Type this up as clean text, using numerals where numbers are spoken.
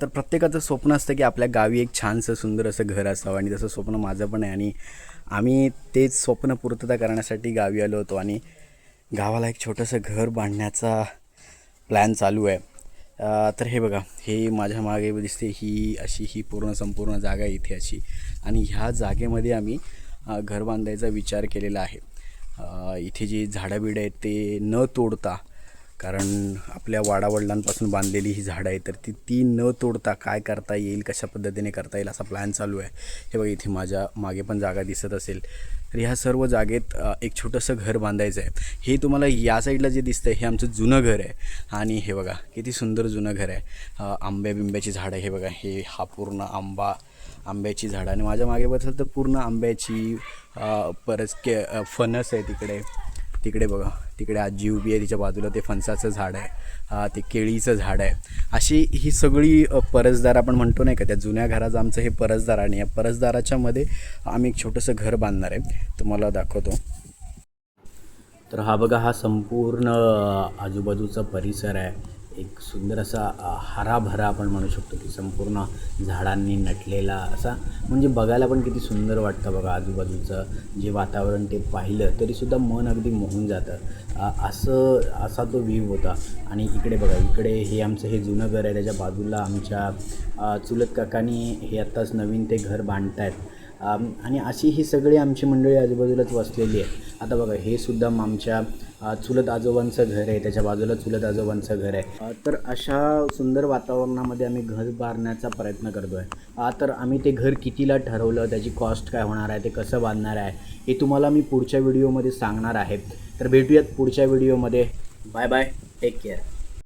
तर प्रत्येकाचं स्वप्न असतं की आपल्या गावी एक छानसं सुंदर असं घर असावं आणि तसं स्वप्न माझं पण आहे आणि आम्ही तेच स्वप्न पूर्तता करण्यासाठी गावी आलो होतो आणि गावाला एक छोटंसं घर बांधण्याचा प्लॅन चालू आहे. तर हे बघा, हे माझ्या मागे दिसते ही पूर्ण संपूर्ण जागा आहे इथे अशी आणि ह्या जागेमध्ये आम्ही घर बांधायचा विचार केलेला आहे. इथे जी झाडं आहेत ते न तोडता, कारण आपल्या वाडावडिलांपासून बांधलेली ही झाडं आहे तर ती न तोडता काय करता येईल, कशा पद्धतीने करता येईल असा प्लॅन चालू आहे. हे बघा, इथे माझ्या मागे पण जागा दिसत असेल. तर ह्या सर्व जागेत एक छोटंसं घर बांधायचं आहे. हे तुम्हाला या साईडला जे दिसतं हे आमचं जुनं घर आहे आणि हे बघा किती सुंदर जुनं घर आहे. बिंब्याची झाडं, हे बघा, हा पूर्ण आंब्याची झाडं आणि माझ्या मागे बघितलं तर पूर्ण आंब्याची परत फणस आहे तिकडे बघा, तिकडे आजी उभी आहे, तिच्या बाजूला ते फणसाचं झाड आहे, ते केळीचं झाड आहे. अशी ही सगळी परसदार आपण म्हणतो नाही का, त्या जुन्या घराचं आमचं हे परसदार आणि या परसदाराच्या मध्ये आम्ही एक छोटंसं घर बांधणार आहे. तुम्हाला दाखवतो. तर हा बघा, हा संपूर्ण आजूबाजूचा परिसर आहे. एक सुंदर असा हराभरा आपण म्हणू शकतो की संपूर्ण झाडांनी नटलेला असा, म्हणजे बघायला पण किती सुंदर वाटतं बघा. आजूबाजूचं जे वातावरण ते पाहिलं तरीसुद्धा मन अगदी मोहून जातं. असा तो व्ह्यू होता. आणि इकडे बघा, इकडे हे आमचं हे जुनं घर आहे, त्याच्या बाजूला आमच्या चुलत काकांनी हे आत्ताच नवीन ते घर बांधत आहेत. आणि अशी ही सगळी आमची मंडळी आजूबाजूलाच वसलेली आहे. आता बघा, हे सुद्धा आमच्या चुलत आजोबांचं घर आहे, त्याच्या बाजूला चुलत आजोबांचं घर आहे. तर अशा सुंदर वातावरणामध्ये आम्ही घर बांधण्याचा प्रयत्न करतो आहे. तर आम्ही ते घर कितीला ठरवलं, त्याची कॉस्ट काय होणार आहे, ते कसं बांधणार आहे, हे तुम्हाला मी पुढच्या व्हिडिओमध्ये सांगणार आहे. तर भेटूयात पुढच्या व्हिडिओमध्ये. Bye bye, take care.